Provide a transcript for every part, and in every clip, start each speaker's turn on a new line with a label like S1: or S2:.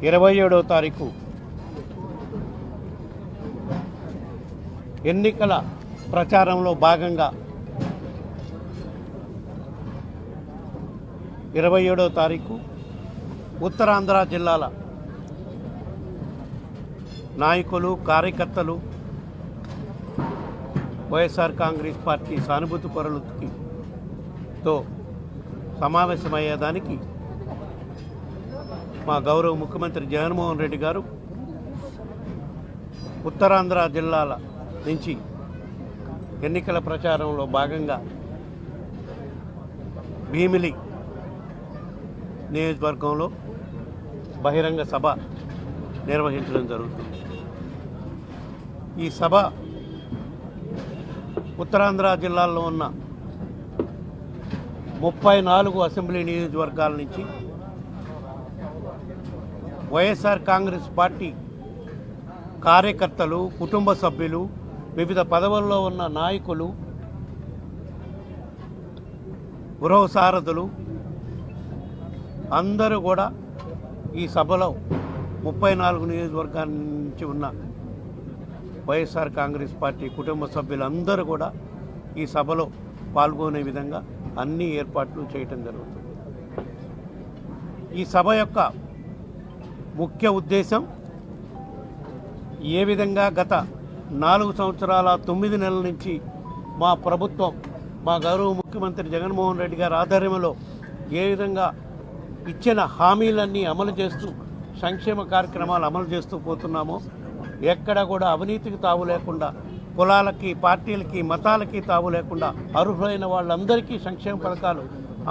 S1: 27వ తారీఖు ఎన్నికల ప్రచారంలో భాగంగా 27వ తారీఖు ఉత్తరాంధ్ర జిల్లాల నాయకులు కార్యకర్తలు వైఎస్ఆర్ కాంగ్రెస్ పార్టీ సానుభూతి పరులతో సమావేశమయ్యేదానికి మా గౌరవ ముఖ్యమంత్రి జగన్మోహన్ రెడ్డి గారు ఉత్తరాంధ్ర జిల్లాల నుంచి ఎన్నికల ప్రచారంలో భాగంగా భీమిలి నియోజకవర్గంలో బహిరంగ సభ నిర్వహించడం జరుగుతుంది. ఈ సభ ఉత్తరాంధ్ర జిల్లాల్లో ఉన్న 34 అసెంబ్లీ నియోజకవర్గాల నుంచి వైఎస్ఆర్ కాంగ్రెస్ పార్టీ కార్యకర్తలు, కుటుంబ సభ్యులు, వివిధ పదవుల్లో ఉన్న నాయకులు, గృహ సారథులు అందరూ కూడా ఈ సభలో 34 నియోజకవర్గాల నుంచి ఉన్న వైఎస్ఆర్ కాంగ్రెస్ పార్టీ కుటుంబ సభ్యులందరూ కూడా ఈ సభలో పాల్గొనే విధంగా అన్ని ఏర్పాట్లు చేయటం జరుగుతుంది. ఈ సభ యొక్క ముఖ్య ఉద్దేశం ఏ విధంగా గత 4 సంవత్సరాల 9 నెలల నుంచి మా ప్రభుత్వం, మా గౌరవ ముఖ్యమంత్రి జగన్మోహన్ రెడ్డి గారి ఆధ్వర్యంలో ఏ విధంగా ఇచ్చిన హామీలన్నీ అమలు చేస్తూ సంక్షేమ కార్యక్రమాలు అమలు చేస్తూ పోతున్నామో, ఎక్కడ కూడా అవినీతికి తావు లేకుండా, కులాలకి, పార్టీలకి, మతాలకి తావు లేకుండా అర్హులైన వాళ్ళందరికీ సంక్షేమ పథకాలు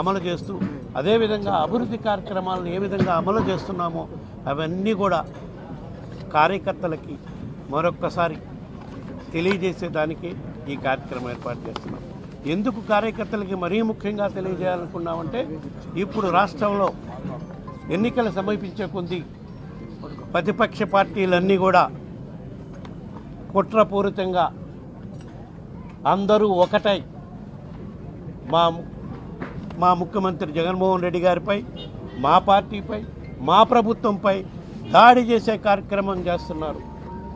S1: అమలు చేస్తూ, అదేవిధంగా అభివృద్ధి కార్యక్రమాలను ఏ విధంగా అమలు చేస్తున్నామో అవన్నీ కూడా కార్యకర్తలకి మరొక్కసారి తెలియజేసేదానికి ఈ కార్యక్రమం ఏర్పాటు చేస్తున్నాం. ఎందుకు కార్యకర్తలకి మరీ ముఖ్యంగా తెలియజేయాలనుకున్నామంటే, ఇప్పుడు రాష్ట్రంలో ఎన్నికలు సమీపించే కొద్దీ ప్రతిపక్ష పార్టీలన్నీ కూడా కుట్రపూరితంగా అందరూ ఒకటై మా ముఖ్యమంత్రి జగన్మోహన్ రెడ్డి గారిపై, మా పార్టీపై, మా ప్రభుత్వంపై దాడి చేసే కార్యక్రమం చేస్తున్నారు.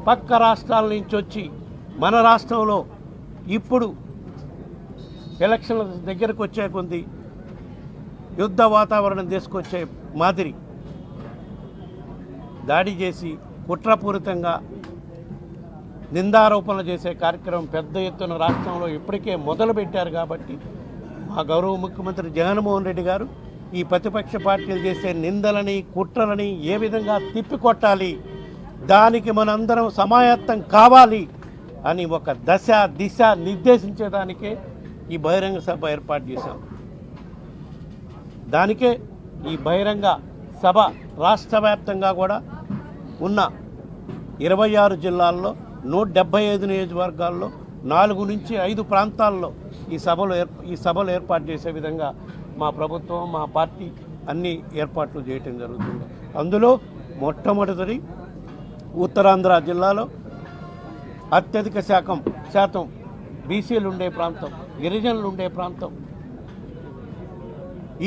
S1: పక్క రాష్ట్రాల నుంచి వచ్చి మన రాష్ట్రంలో ఇప్పుడు ఎలక్షన్ల దగ్గరకు వచ్చే కొద్దీ యుద్ధ వాతావరణం తీసుకొచ్చే మాదిరి దాడి చేసి కుట్రపూరితంగా నిందారోపణలు చేసే కార్యక్రమం పెద్ద ఎత్తున రాష్ట్రంలో ఇప్పటికే మొదలుపెట్టారు. కాబట్టి మా గౌరవ ముఖ్యమంత్రి జగన్మోహన్ రెడ్డి గారు ఈ ప్రతిపక్ష పార్టీలు చేసే నిందలని, కుట్రలని ఏ విధంగా తిప్పికొట్టాలి, దానికి మనందరం సమాయత్తం కావాలి అని ఒక దిశ నిర్దేశించేదానికే ఈ బహిరంగ సభ ఏర్పాటు చేశాం. దానికే ఈ బహిరంగ సభ రాష్ట్ర వ్యాప్తంగా కూడా ఉన్న 26 జిల్లాల్లో 175 నియోజకవర్గాల్లో 4 నుంచి 5 ప్రాంతాల్లో ఈ సభలు ఏర్పాటు చేసే విధంగా మా ప్రభుత్వం, మా పార్టీ అన్ని ఏర్పాట్లు చేయటం జరుగుతుంది. అందులో మొట్టమొదటి ఉత్తరాంధ్ర జిల్లాలో అత్యధిక శాతం బీసీలు ఉండే ప్రాంతం, గిరిజనులు ఉండే ప్రాంతం.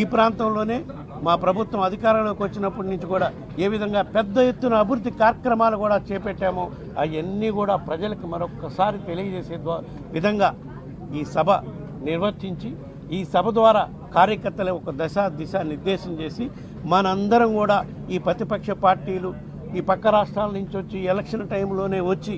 S1: ఈ ప్రాంతంలోనే మా ప్రభుత్వం అధికారంలోకి వచ్చినప్పటి నుంచి కూడా ఏ విధంగా పెద్ద ఎత్తున అభివృద్ధి కార్యక్రమాలు కూడా చేపట్టామో అవన్నీ కూడా ప్రజలకు మరొక్కసారి తెలియజేసే విధంగా ఈ సభ నిర్వర్తించి, ఈ సభ ద్వారా కార్యకర్తలు ఒక దిశ నిర్దేశం చేసి మనందరం కూడా ఈ ప్రతిపక్ష పార్టీలు ఈ పక్క రాష్ట్రాల నుంచి వచ్చి ఎలక్షన్ టైంలోనే వచ్చి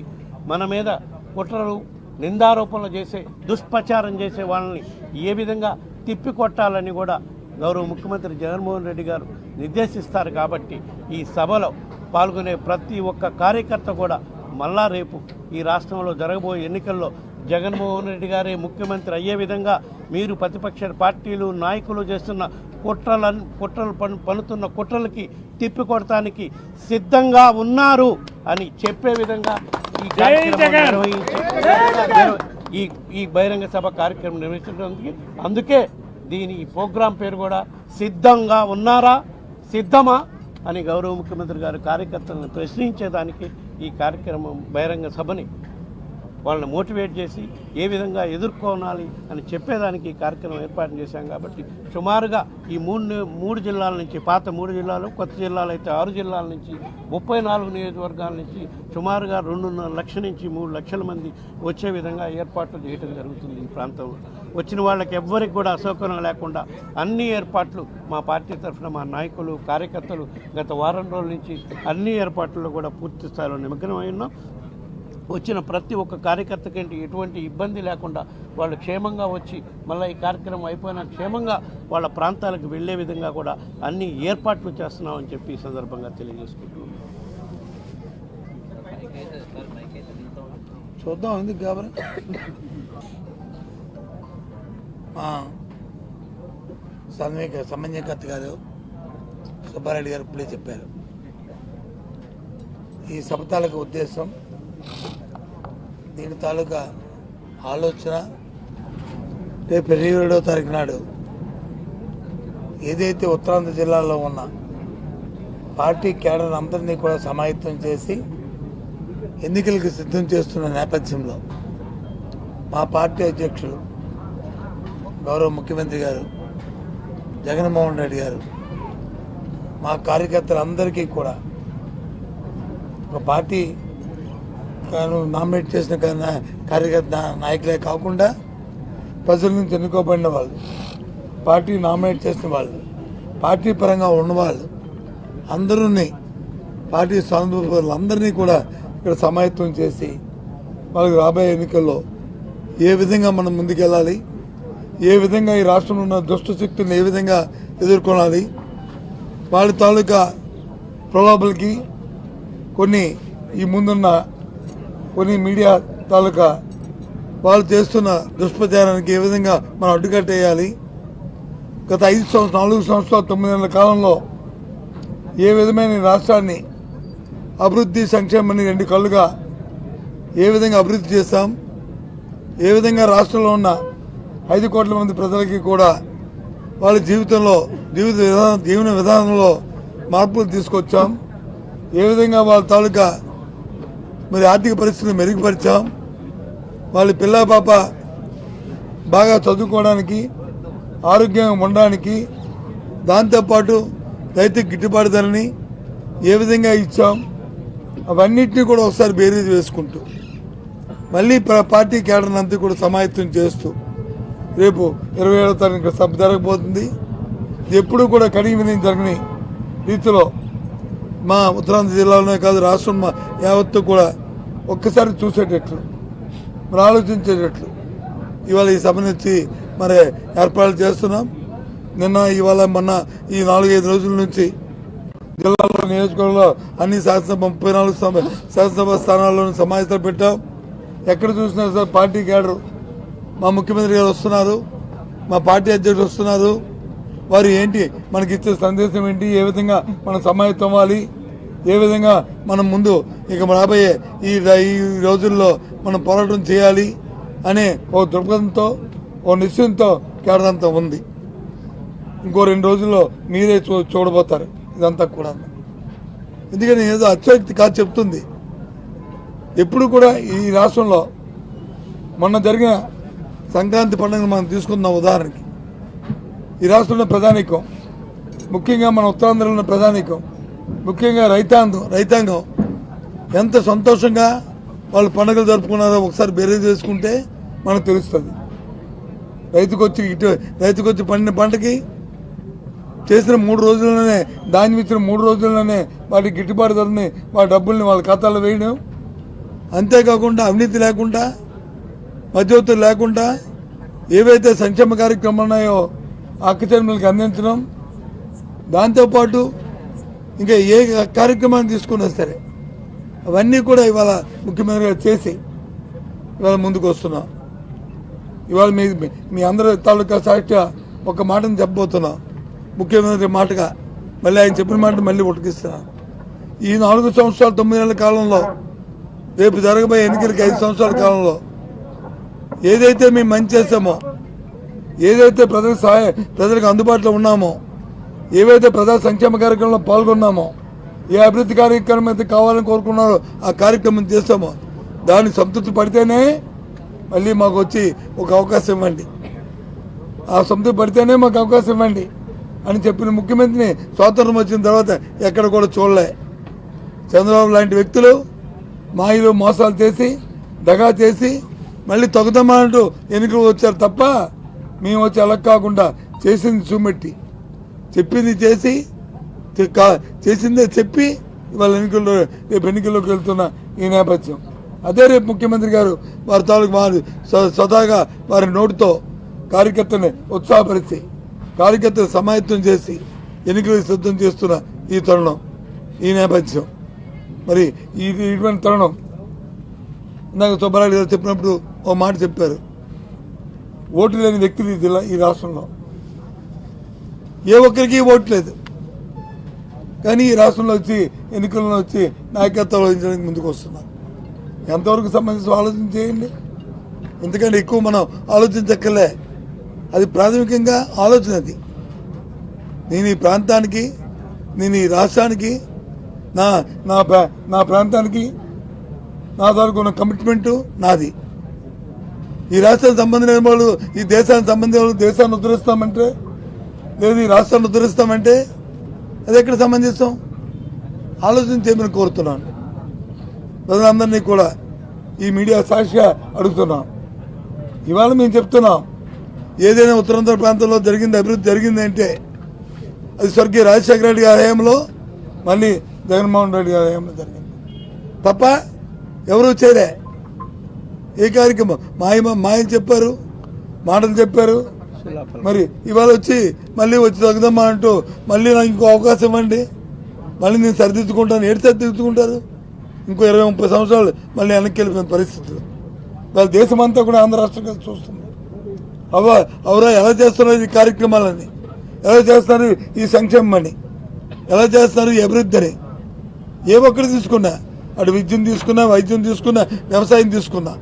S1: మన మీద కుట్రలు, నిందారోపణలు చేసే, దుష్ప్రచారం చేసే వాళ్ళని ఏ విధంగా తిప్పికొట్టాలని కూడా గౌరవ ముఖ్యమంత్రి జగన్మోహన్ రెడ్డి గారు నిర్దేశిస్తారు. కాబట్టి ఈ సభలో పాల్గొనే ప్రతి ఒక్క కార్యకర్త కూడా మళ్ళా రేపు ఈ రాష్ట్రంలో జరగబోయే ఎన్నికల్లో జగన్మోహన్ రెడ్డి గారే ముఖ్యమంత్రి అయ్యే విధంగా మీరు ప్రతిపక్ష పార్టీలు, నాయకులు చేస్తున్న కుట్రలు పన్నుతున్న కుట్రలకి తిప్పికొడటానికి సిద్ధంగా ఉన్నారు అని చెప్పే విధంగా ఈ కార్యక్రమం ఈ బహిరంగ సభ కార్యక్రమం నిర్వహించడానికి, అందుకే ఈ ప్రోగ్రాం పేరు కూడా సిద్ధంగా ఉన్నారా, సిద్ధమా అని గౌరవ ముఖ్యమంత్రి గారు కార్యకర్తలను ప్రశ్నించేదానికి ఈ కార్యక్రమం బహిరంగ సభని వాళ్ళని మోటివేట్ చేసి ఏ విధంగా ఎదుర్కోవాలి అని చెప్పేదానికి ఈ కార్యక్రమం ఏర్పాటు చేశాం. కాబట్టి సుమారుగా ఈ మూడు జిల్లాల నుంచి, పాత 3 జిల్లాలు, కొత్త జిల్లాలు అయితే 6 జిల్లాల నుంచి 34 నియోజకవర్గాల నుంచి సుమారుగా 2.5 లక్షల నుంచి 3 లక్షల మంది వచ్చే విధంగా ఏర్పాట్లు చేయడం జరుగుతుంది. ఈ ప్రాంతంలో వచ్చిన వాళ్ళకి ఎవ్వరికి కూడా అసౌకర్యం లేకుండా అన్ని ఏర్పాట్లు మా పార్టీ తరఫున మా నాయకులు, కార్యకర్తలు గత వారం రోజుల నుంచి అన్ని ఏర్పాట్లలో కూడా పూర్తి స్థాయిలో నిమగ్నమై ఉన్నాం. వచ్చిన ప్రతి ఒక్క కార్యకర్తకి ఎటువంటి ఇబ్బంది లేకుండా వాళ్ళు క్షేమంగా వచ్చి మళ్ళీ ఈ కార్యక్రమం అయిపోయినా క్షేమంగా వాళ్ళ ప్రాంతాలకు వెళ్ళే విధంగా కూడా అన్ని ఏర్పాట్లు చేస్తున్నామని చెప్పి ఈ సందర్భంగా తెలియజేసుకుంటున్నాం.
S2: చూద్దాం ఎందుకు కాబట్టి సమన్వయకర్త గారు సుబ్బారెడ్డి గారు ఇప్పుడే చెప్పారు. ఈ సభ తాలూకా ఉద్దేశం, దీని తాలూకా ఆలోచన రేపు 27వ తారీఖు నాడు ఏదైతే ఉత్తరాంధ్ర జిల్లాలో ఉన్న పార్టీ కేడర్ అందరినీ కూడా సమాయత్తం చేసి ఎన్నికలకు సిద్ధం చేస్తున్న నేపథ్యంలో మా పార్టీ అధ్యక్షులు గౌరవ ముఖ్యమంత్రి గారు జగన్మోహన్ రెడ్డి గారు మా కార్యకర్తలందరికీ కూడా ఒక పార్టీ నామినేట్ చేసిన కార్యకర్త నాయకులే కాకుండా ప్రజల నుంచి ఎన్నుకోబడిన వాళ్ళు, పార్టీ నామినేట్ చేసిన వాళ్ళు, పార్టీ పరంగా ఉన్నవాళ్ళు అందరూని, పార్టీ సానుభూతులందరినీ కూడా ఇక్కడ సమాయత్తం చేసి వాళ్ళకి రాబోయే ఎన్నికల్లో ఏ విధంగా మనం ముందుకెళ్ళాలి, ఏ విధంగా ఈ రాష్ట్రంలో ఉన్న దుష్ట శక్తులను ఏ విధంగా ఎదుర్కొనాలి, వాళ్ళ తాలూకా ప్రలోభాలకి ఈ ముందున్న కొన్ని మీడియా తాలూకా వాళ్ళు చేస్తున్న దుష్ప్రచారానికి ఏ విధంగా మనం అడ్డుకట్టేయాలి, గత 4 సంవత్సరాలు 9 నెలల కాలంలో ఏ విధమైన రాష్ట్రాన్ని అభివృద్ధి సంక్షేమాన్ని 2 కళ్ళుగా ఏ విధంగా అభివృద్ధి చేస్తాం, ఏ విధంగా రాష్ట్రంలో ఉన్న 5 కోట్ల మంది ప్రజలకి కూడా వాళ్ళ జీవన విధానంలో మార్పులు తీసుకొచ్చాం, ఏ విధంగా వాళ్ళ తాలూకా ఆర్థిక పరిస్థితిని మెరుగుపరిచాం, వాళ్ళ పిల్ల పాప బాగా చదువుకోవడానికి, ఆరోగ్యంగా ఉండడానికి, దాంతోపాటు రైతుకి గిట్టుబాటు ధరని ఏ విధంగా ఇచ్చాం, అవన్నిటినీ కూడా ఒకసారి బేరీజ్ వేసుకుంటూ మళ్ళీ పార్టీ కేడర్ని అంతా కూడా సమాయత్తం చేస్తూ రేపు 27వ తారీఖు సభ జరగబోతుంది. ఎప్పుడు కూడా కడిగి విని జరగని రీతిలో మా ఉత్తరాంధ్ర జిల్లాలోనే కాదు రాష్ట్రం యావత్తు కూడా ఒక్కసారి చూసేటట్లు, మరి ఆలోచించేటట్లు ఇవాళ ఈ సభ నుంచి ఏర్పాట్లు చేస్తున్నాం. నిన్న ఇవాళ మొన్న ఈ 4-5 రోజుల నుంచి జిల్లాలో, నియోజకవర్గంలో అన్ని 34 శాసనసభ స్థానాల్లోనూ సమావేశాలు పెట్టాం. ఎక్కడ చూసినా సార్ పార్టీ కేడర్, మా ముఖ్యమంత్రి గారు వస్తున్నారు, మా పార్టీ అధ్యక్షులు వస్తున్నారు, వారు ఏంటి మనకి ఇచ్చే సందేశం ఏంటి, ఏ విధంగా మనం సమాయత్తం అవ్వాలి, ఏ విధంగా మనం ముందు ఇక రాబోయే ఈ రోజుల్లో మనం పోరాటం చేయాలి అనే ఓ దృక్పథంతో, ఓ నిశ్చయంతో కేడర్ అంతా ఉంది. ఇంకో 2 రోజుల్లో మీరే చూడబోతారు ఇదంతా కూడా. ఎందుకని ఏదో అత్యోక్తి కాదు చెప్తుంది. ఎప్పుడు కూడా ఈ రాష్ట్రంలో మొన్న జరిగిన సంక్రాంతి పండుగను మనం తీసుకున్న ఉదాహరణకి, ఈ రాష్ట్రంలో ప్రధానికం, ముఖ్యంగా మన ఉత్తరాంధ్రలో ఉన్న ప్రధానికం, ముఖ్యంగా రైతాంగం ఎంత సంతోషంగా వాళ్ళు పండుగలు జరుపుకున్నారో ఒకసారి బేరీజ్ చేసుకుంటే మనకు తెలుస్తుంది. రైతుకు వచ్చి పండిన పంటకి చేసిన 3 రోజుల్లోనే, ధాన్యం ఇచ్చిన 3 రోజుల్లోనే వాటి గిట్టుబాటు ధరని, వాళ్ళ డబ్బుల్ని వాళ్ళ ఖాతాలో వేయడం, అంతేకాకుండా అవినీతి లేకుండా, మధ్యవర్తులు లేకుండా ఏవైతే సంక్షేమ కార్యక్రమాలు ఉన్నాయో అక్కచెల్లెమ్మలకి అందించడం, దాంతోపాటు ఇంకా ఏ కార్యక్రమాన్ని తీసుకున్నా సరే అవన్నీ కూడా ఇవాళ ముఖ్యమంత్రి గారు చేసి ఇవాళ ముందుకు వస్తున్నాం. ఇవాళ మీ అందరి తాలూకా సాక్షిగా ఒక మాటను చెప్పబోతున్నాం. ముఖ్యమంత్రి మాటగా మళ్ళీ ఆయన చెప్పిన మాట మళ్ళీ ఉటకిస్తున్నాను. ఈ 4 సంవత్సరాలు 9 నెలల కాలంలో, రేపు జరగబోయే ఎన్నికలకి 5 సంవత్సరాల కాలంలో ఏదైతే మేము మంచి చేస్తామో, ఏదైతే ప్రజలకు అందుబాటులో ఉన్నామో, ఏవైతే ప్రజా సంక్షేమ కార్యక్రమంలో పాల్గొన్నామో, ఏ అభివృద్ధి కార్యక్రమం అయితే కావాలని కోరుకున్నారో ఆ కార్యక్రమం చేస్తామో, దాన్ని సంతృప్తి పడితేనే మళ్ళీ మాకు వచ్చి ఒక అవకాశం ఇవ్వండి, ఆ సంతృప్తి పడితేనే మాకు అవకాశం ఇవ్వండి అని చెప్పిన ముఖ్యమంత్రిని స్వాతంత్రం వచ్చిన తర్వాత ఎక్కడ కూడా చూడలే. చంద్రబాబు లాంటి వ్యక్తులు మాయలు మోసాలు చేసి దగా చేసి మళ్ళీ తొగదమ్మా అంటూ ఎన్నికలు వచ్చారు తప్ప మేము వచ్చి అలా కాకుండా చేసింది చూమెట్టి చెప్పింది చేసి చేసిందే చెప్పి ఇవాళ రేపు ఎన్నికల్లోకి వెళ్తున్న ఈ నేపథ్యం. అదే రేపు ముఖ్యమంత్రి గారు వారి తాలూకు వారి స్వతహాగా వారి నోటితో కార్యకర్తని ఉత్సాహపరిచి కార్యకర్తను సమాయత్తం చేసి ఎన్నికలకు సిద్ధం చేస్తున్న ఈ తరుణం, ఈ నేపథ్యం, మరి ఇటువంటి తరుణం ఇందాక సుబ్బారెడ్డి గారు చెప్పినప్పుడు ఓ మాట చెప్పారు, ఓటు లేని వ్యక్తులు ఈ రాష్ట్రంలో ఏ ఒక్కరికి ఓటు లేదు, కానీ ఈ రాష్ట్రంలో వచ్చి ఎన్నికల్లో వచ్చి నాయకత్వం వహించడానికి ముందుకు వస్తున్నారు. ఎంతవరకు సంబంధించి ఆలోచన చేయండి, ఎందుకంటే ఎక్కువ మనం ఆలోచించక్కర్లే. అది ప్రాథమికంగా ఆలోచన. అది నేను ఈ ప్రాంతానికి, నేను ఈ రాష్ట్రానికి, నా ప్రాంతానికి నా తాలూకు ఉన్న కమిట్మెంటు నాది. ఈ రాష్ట్రానికి సంబంధించిన వాళ్ళు ఈ దేశానికి సంబంధించిన వాళ్ళు దేశాన్ని ఉద్ధరిస్తామంటే, లేదు ఈ రాష్ట్రాన్ని ఉద్ధరిస్తామంటే అది ఎక్కడ సమంజసం? ఆలోచన చేయమని కోరుతున్నాను. ప్రజలందరినీ కూడా ఈ మీడియా సాక్షిగా అడుగుతున్నాం. ఇవాళ మేము చెప్తున్నాం, ఏదైనా ఉత్తరాంధ్ర ప్రాంతంలో జరిగింది, అభివృద్ధి జరిగింది అంటే అది స్వర్గీయ రాజశేఖర రెడ్డి గారి హయాంలో, మళ్ళీ జగన్మోహన్ రెడ్డి గారి హయాంలో జరిగింది తప్ప ఎవరు చేయలే. ఏ కార్యక్రమం మాయం చెప్పారు, మాటలు చెప్పారు. మరి ఇవాళ వచ్చి మళ్ళీ వచ్చి తగ్గుదమ్మా అంటూ మళ్ళీ నాకు ఇంకో అవకాశం ఇవ్వండి, మళ్ళీ నేను సరిదిద్దుకుంటాను. ఏడు సరిదిద్దుకుంటారు? ఇంకో 20-30 సంవత్సరాలు మళ్ళీ వెనక్కి వెళ్ళిపోయిన పరిస్థితులు. వాళ్ళ దేశమంతా కూడా ఆంధ్ర రాష్ట్రం కలిసి చూస్తుంది. అవరా ఎలా చేస్తున్నారు ఈ కార్యక్రమాలని, ఎలా చేస్తున్నారు ఈ సంక్షేమని, ఎలా చేస్తున్నారు ఈ అభివృద్ధిని. ఏ ఒక్కటి తీసుకున్నా, అటు విద్యను తీసుకున్నా, వైద్యం తీసుకున్నా, వ్యవసాయం తీసుకున్నా,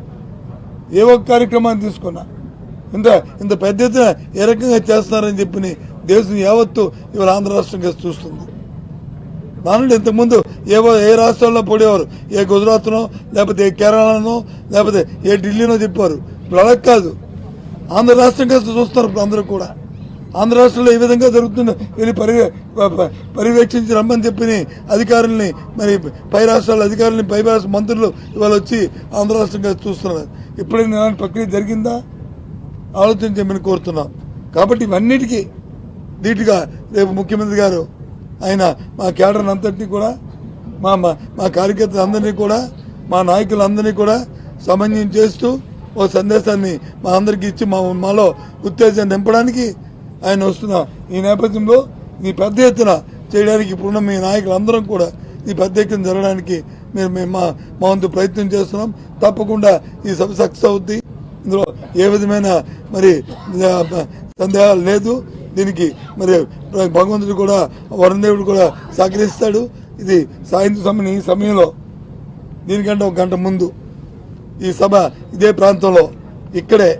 S2: ఏ ఒక్క కార్యక్రమాన్ని తీసుకున్నా ఇంత పెద్ద ఎత్తున ఏ రకంగా చేస్తున్నారని చెప్పి దేశం యావత్తు ఇవాళ ఆంధ్ర రాష్ట్రం కలిసి చూస్తుంది. దానిలో ఇంతకుముందు ఏ రాష్ట్రాల్లో పోడేవారు, ఏ గుజరాత్నో లేకపోతే ఏ కేరళనో లేకపోతే ఏ ఢిల్లీనో చెప్పారు. ఇప్పుడు అలా కాదు, ఆంధ్ర రాష్ట్రం కలిసి చూస్తున్నారు. ఇప్పుడు అందరూ కూడా ఆంధ్ర రాష్ట్రంలో ఏ విధంగా జరుగుతుందో వెళ్ళి పర్యవేక్షించి రమ్మని చెప్పి అధికారుల్ని, మరి పై రాష్ట్రాల అధికారులని, పై రాష్ట్ర మంత్రులు ఇవాళ వచ్చి ఆంధ్ర రాష్ట్రం కలిసి చూస్తున్నారు. ఎప్పుడైనా ఇలాంటి ప్రక్రియ జరిగిందా? ఆలోచన చేయమని కోరుతున్నాం. కాబట్టి ఇవన్నిటికీ ధీటుగా రేపు ముఖ్యమంత్రి గారు ఆయన మా క్యాడర్ అంతటినీ కూడా, మా కార్యకర్తలందరినీ కూడా, మా నాయకులందరినీ కూడా సమన్వయం చేస్తూ ఓ సందేశాన్ని మా అందరికీ ఇచ్చి మాలో ఉత్తేజాన్ని నింపడానికి ఆయన వస్తున్న ఈ నేపథ్యంలో ఈ పెద్ద ఎత్తున చేయడానికి ఇప్పుడున్న మీ నాయకులందరం కూడా ఈ పెద్ద ఎత్తున జరగడానికి మేము మా వంతు ప్రయత్నం చేస్తున్నాం. తప్పకుండా ఈ సభ సక్సెస్ అవుద్ది. ఇందులో ఏ విధమైన మరి సందేహాలు లేదు. దీనికి మరి భగవంతుడు కూడా, వరుణదేవుడు కూడా సహకరిస్తాడు. ఇది సాయంత్రం సమయం, ఈ సమయంలో దీనికంటే 1 గంట ముందు ఈ సభ ఇదే ప్రాంతంలో ఇక్కడే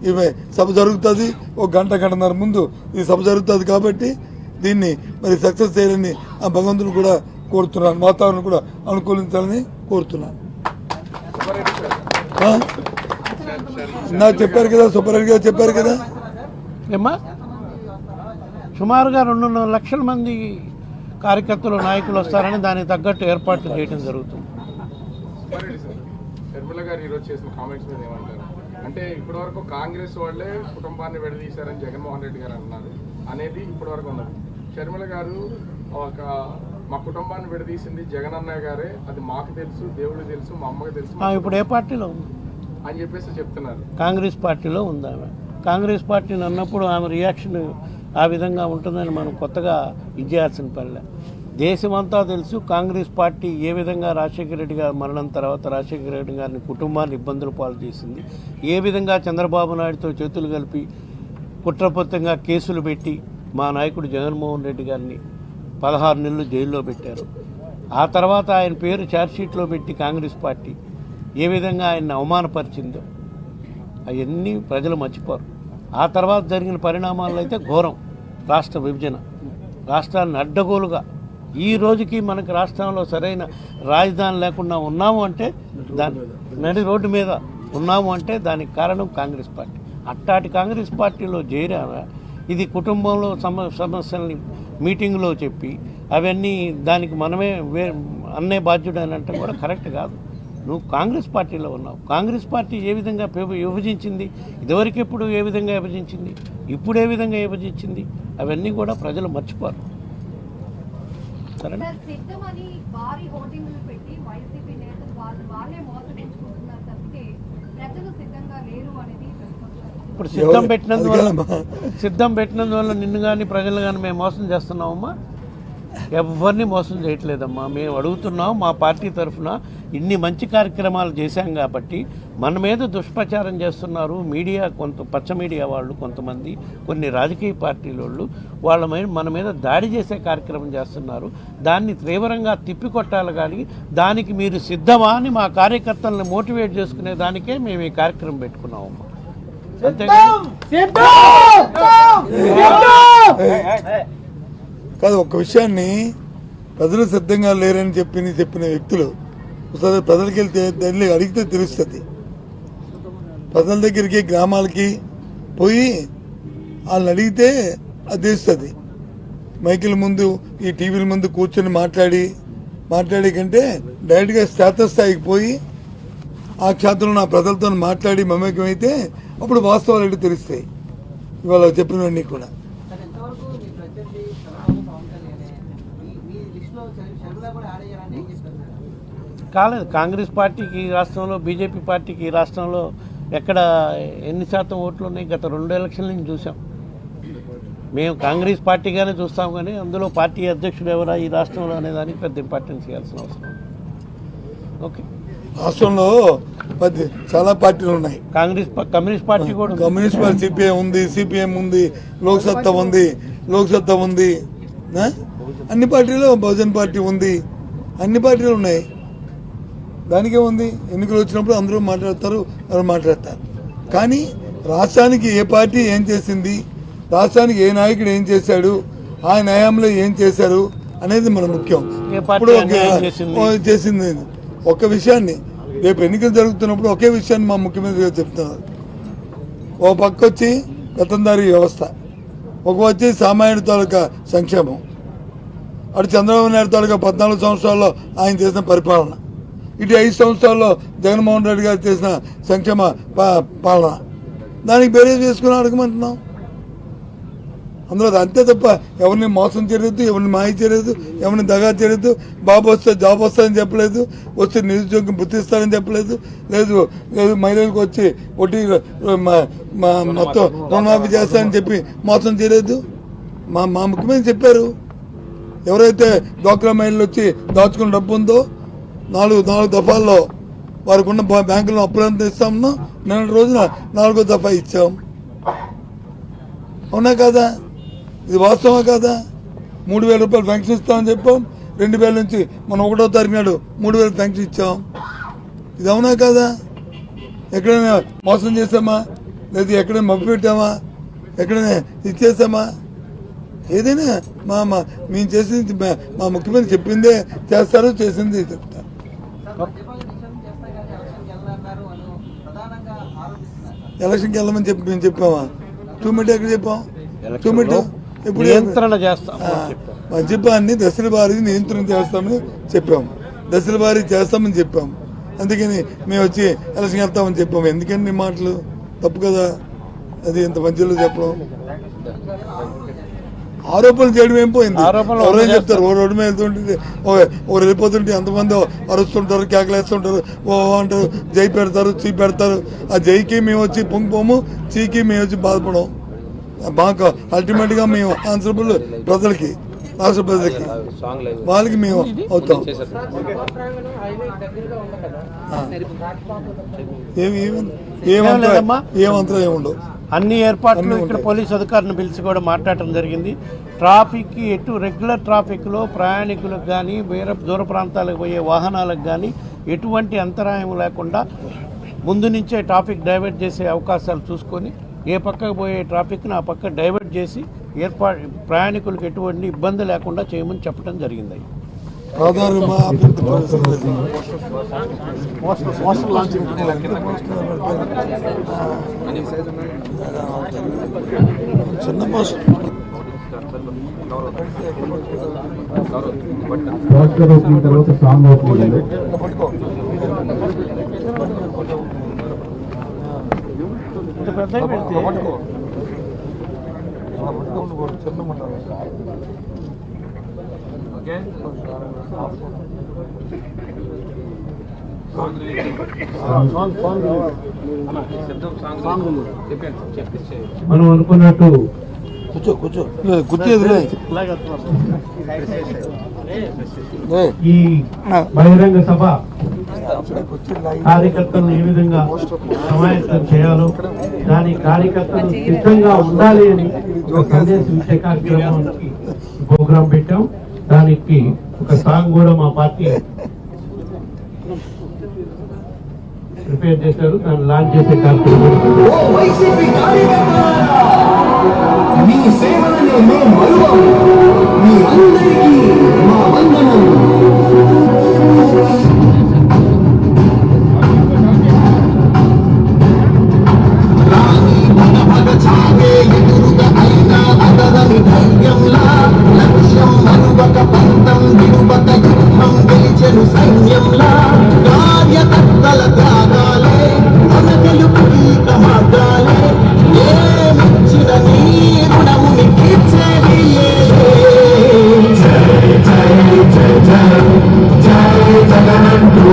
S2: ఈ సభ జరుగుతుంది. 1 గంటన్నర ముందు ఈ సభ జరుగుతుంది. కాబట్టి దీన్ని మరి సక్సెస్ చేయాలని ఆ భగవంతుడు కూడా కోరుతున్నాను. వాతావరణం కూడా అనుకూలించాలని కోరుతున్నాను. నాకు చెప్పారు కదా, సుబ్బారెడ్డి గారు చెప్పారు కదా,
S1: ఏమ్మా సుమారుగా 2.5 లక్షల మంది కార్యకర్తలు, నాయకులు వస్తారని దానికి తగ్గట్టు ఏర్పాట్లు చేయడం జరుగుతుంది.
S3: షర్మిల గారు ఈరోజు చేసిన కామెంట్స్ మీద ఏమంటారు? అంటే ఇప్పటివరకు కాంగ్రెస్ వాళ్ళే కుటుంబాన్ని విడదీశారని జగన్మోహన్ రెడ్డి గారు అన్నారు అనేది ఇప్పటివరకు ఉన్నది. షర్మిల గారు మా కుటుంబాన్ని విడదీసింది జగన్ అన్నయ్య గారే, అది మాకు తెలుసు, దేవుడు తెలుసు, మా అమ్మకి తెలుసు.
S1: ఇప్పుడు ఏ పార్టీలో ఉంది
S3: అని చెప్పేసి చెప్తున్నారు.
S1: కాంగ్రెస్ పార్టీలో ఉంది ఆమె. కాంగ్రెస్ పార్టీని అన్నప్పుడు ఆమె రియాక్షన్ ఆ విధంగా ఉంటుందని మనం కొత్తగా ఇచ్చేయాల్సిన పనిలే. దేశమంతా తెలుసు కాంగ్రెస్ పార్టీ ఏ విధంగా రాజశేఖర రెడ్డి గారి మరణం తర్వాత రాజశేఖర రెడ్డి గారిని కుటుంబాన్ని ఇబ్బందులు పాలు చేసింది, ఏ విధంగా చంద్రబాబు నాయుడుతో చేతులు కలిపి కుట్రపూరితంగా కేసులు పెట్టి మా నాయకుడు జగన్మోహన్ రెడ్డి గారిని 16 నెలలు జైల్లో పెట్టారు. ఆ తర్వాత ఆయన పేరు ఛార్జ్షీట్లో పెట్టి కాంగ్రెస్ పార్టీ ఏ విధంగా ఆయన్ని అవమానపరిచిందో అవన్నీ ప్రజలు మర్చిపోరు. ఆ తర్వాత జరిగిన పరిణామాల్లో అయితే ఘోరం. రాష్ట్ర విభజన, రాష్ట్రాన్ని అడ్డగోలుగా ఈ రోజుకి మనకు రాష్ట్రంలో సరైన రాజధాని లేకుండా ఉన్నాము అంటే దాని నడి రోడ్డు మీద ఉన్నాము అంటే దానికి కారణం కాంగ్రెస్ పార్టీ. అట్టాటి కాంగ్రెస్ పార్టీలో చేరారా ఇది కుటుంబంలో సమస్యల్ని మీటింగ్లో చెప్పి అవన్నీ దానికి మనమే అన్నే బాధ్యుడు అని అంటే కూడా కరెక్ట్ కాదు. నువ్వు కాంగ్రెస్ పార్టీలో ఉన్నావు. కాంగ్రెస్ పార్టీ ఏ విధంగా విభజించింది, ఇదివరకు ఎప్పుడు ఏ విధంగా విభజించింది, ఇప్పుడు ఏ విధంగా విభజించింది, అవన్నీ కూడా ప్రజలు మర్చిపోరు. ఇప్పుడు సిద్ధం పెట్టినందువల్ల నిన్ను కానీ ప్రజలు కానీ మేము మోసం చేస్తున్నామమ్మా? ఎవరిని మోసం చేయట్లేదమ్మా. మేము అడుగుతున్నాం మా పార్టీ తరఫున ఇన్ని మంచి కార్యక్రమాలు చేశాం కాబట్టి మన మీద దుష్ప్రచారం చేస్తున్నారు మీడియా, పచ్చ మీడియా వాళ్ళు, కొంతమంది కొన్ని రాజకీయ పార్టీల వాళ్ళు వాళ్ళ మీద మన మీద దాడి చేసే కార్యక్రమం చేస్తున్నారు. దాన్ని తీవ్రంగా తిప్పికొట్టాలి. కానీ దానికి మీరు సిద్ధమా అని మా కార్యకర్తలను మోటివేట్ చేసుకునే దానికే మేము ఈ కార్యక్రమం పెట్టుకున్నామమ్మా.
S2: కాదు, ఒక్క విషయాన్ని ప్రజలు సిద్ధంగా లేరని చెప్పిన వ్యక్తులు ఒకసారి ప్రజలకి వెళ్తే అడిగితే తెలుస్తుంది. ప్రజల దగ్గరికి గ్రామాలకి పోయి వాళ్ళని అడిగితే అది తెలుస్తుంది. మైకుల ముందు ఈ టీవీల ముందు కూర్చొని మాట్లాడే కంటే డైరెక్ట్గా క్షేత్రస్థాయికి పోయి ఆ క్షేత్రంలో నా ప్రజలతో మాట్లాడి మమేకమైతే అప్పుడు వాస్తవాలు ఏంటో తెలుస్తాయి. ఇవాళ చెప్పినవన్నీ కూడా
S1: కాలేదు. కాంగ్రెస్ పార్టీకి ఈ రాష్ట్రంలో, బీజేపీ పార్టీకి ఈ రాష్ట్రంలో ఎక్కడ ఎన్ని శాతం ఓట్లు ఉన్నాయి గత 2 ఎలక్షన్ల నుంచి చూసాం. మేము కాంగ్రెస్ పార్టీగానే చూస్తాం కానీ అందులో పార్టీ అధ్యక్షుడు ఎవరా ఈ రాష్ట్రంలో అనే దానికి పెద్ద ఇంపార్టెన్స్ ఇవ్వాల్సిన అవసరం. ఓకే,
S2: రాష్ట్రంలో చాలా పార్టీలు ఉన్నాయి.
S1: కమ్యూనిస్ట్ పార్టీ కూడా,
S2: కమ్యూనిస్ట్ పార్టీ సిపిఎం ఉంది, లోక్సత్తా ఉంది, అన్ని పార్టీలు, బహుజన్ పార్టీ ఉంది, అన్ని పార్టీలు ఉన్నాయి. దానికే ఉంది. ఎన్నికలు వచ్చినప్పుడు అందరూ మాట్లాడతారు. కానీ రాష్ట్రానికి ఏ పార్టీ ఏం చేసింది, రాష్ట్రానికి ఏ నాయకుడు ఏం చేశాడు, ఆ న్యాయంలో ఏం చేశారు అనేది మన ముఖ్యం. ఇప్పుడు చేసింది ఒక్క విషయాన్ని రేపు ఎన్నికలు జరుగుతున్నప్పుడు ఒకే విషయాన్ని మా ముఖ్యమంత్రి గారు చెప్తున్నారు. ఓ పక్క వచ్చి గతందారీ వ్యవస్థ, ఒక వచ్చి సామాన్యుడి తాలూకా సంక్షేమం, అటు చంద్రబాబు నాయుడు తాలూకా 14 సంవత్సరాల్లో ఆయన చేసిన పరిపాలన, ఇటు 5 సంవత్సరాల్లో జగన్మోహన్ రెడ్డి గారు చేసిన సంక్షేమ పాలన, దానికి బేరేజ్ చేసుకుని అడగమంటున్నాం. అందులో అంతే తప్ప ఎవరిని మోసం చేయలేదు, ఎవరిని మాయ చేయలేదు, ఎవరిని దగా చేయలేదు. బాబు వస్తే జాబ్ వస్తుందని చెప్పలేదు, వస్తే నిరుద్యోగం గుర్తిస్తారని చెప్పలేదు, లేదు మహిళలకు వచ్చి ఒకటి మొత్తం రుణమాఫీ చేస్తారని చెప్పి మోసం చేయలేదు. మా ముఖ్యమంత్రి చెప్పారు, ఎవరైతే డ్వాక్రా మహిళలు వచ్చి దాచుకున్న డబ్బు ఉందో 4 దఫాల్లో వారికి ఉన్న బ్యాంకులో అప్పులంతా ఇస్తామన్నా, నిన్న రోజున 4వ దఫా ఇచ్చాం. అవునా కాదా? ఇది వాస్తవా కాదా? 3,000 రూపాయలు పెన్షన్ ఇస్తామని చెప్పాం. 2,000 నుంచి మనం 1వ తారీఖు నాడు 3,000 పెన్షన్ ఇచ్చాం. ఇది అవునా కాదా? ఎక్కడైనా మోసం చేసామా, లేదా ఎక్కడైనా మబ్బు పెట్టామా, ఎక్కడైనా ఇచ్చేసామా? ఏదైనా మేము చేసింది మా ముఖ్యమంత్రి చెప్పిందే చేస్తారు, చేసింది చెప్తారు. ఎలక్షన్కి వెళ్ళమని చెప్పి మేము చెప్పామా? 2 మీటర్ ఎక్కడ చెప్పాం? 2 మీటర్ ఇప్పుడు
S1: నియంత్రణ చేస్తాం.
S2: మద్యపాన్ని దశల వారీ నియంత్రణ చేస్తామని చెప్పాము, దశల వారీ చేస్తామని చెప్పాము. అందుకని మేము వచ్చి ఎలక్షన్ వెళ్తామని చెప్పాము. ఎందుకండి మాటలు తప్పు కదా? అది ఇంత మంచిలో చెప్పడం, ఆరోపణలు చేయడం ఏం పోయింది? ఎవరైనా చెప్తారు. ఓ రోడ్డు మీద వెళ్తుంటే ఒకరు వెళ్ళిపోతుంటే ఎంతమంది అరుస్తుంటారు, కేకలేస్తుంటారు, ఓ అంటారు, జై పెడతారు, చీ పెడతారు. ఆ జైకి మేము వచ్చి పొంగిపోము, చీకి మేము వచ్చి బాధపడము. మాకు అల్టిమేట్గా మేము ఆన్సరబుల్ ప్రజలకి, రాష్ట్ర ప్రజలకి, వాళ్ళకి మేము అవుతాం. ఏమంతరం ఏముండవు.
S1: అన్ని ఏర్పాట్లు ఇక్కడ పోలీసు అధికారులను పిలిచి కూడా మాట్లాడటం జరిగింది. ట్రాఫిక్కి రెగ్యులర్ ట్రాఫిక్లో ప్రయాణికులకు కానీ వేరే దూర ప్రాంతాలకు పోయే వాహనాలకు కానీ ఎటువంటి అంతరాయం లేకుండా ముందు నుంచే ట్రాఫిక్ డైవర్ట్ చేసే అవకాశాలు చూసుకొని ఏ పక్కకు పోయే ట్రాఫిక్ని ఆ పక్క డైవర్ట్ చేసి ప్రయాణికులకు ఎటువంటి ఇబ్బంది లేకుండా చేయమని చెప్పడం జరిగింది.
S2: ఆధారమా అభివృద్ధి పరిస్థితులు చిన్న పోస్ట్
S4: పోస్టర్ ఓపెనింగ్ తర్వాత సాంగ్ ఓపెనింగ్ మనం అనుకున్నట్టు
S2: కూర్చో కూర్చో కూర్చో
S4: ఈ బహిరంగ సభ కార్యకర్తలను ఏ విధంగా సమాయత్తం చేయాలో దాని కార్యకర్తలు సిద్ధంగా ఉండాలి అని ఒక సందేశం ఇచ్చే కార్యక్రమానికి ప్రోగ్రాం పెట్టాం. దానికి ఒక సాంగ్ కూడా మా పార్టీ ప్రిపేర్ చేశారు. దాన్ని లాంచ్ చేసే కార్యక్రమం
S5: సైన్యంలా కార్యకర్తల త్యాగాలే మన తెలుపుకి కమాగాలే ఏమిచ్చిన నీ రుణముని తీర్చేది జై జై జై జై జై జగనంటూ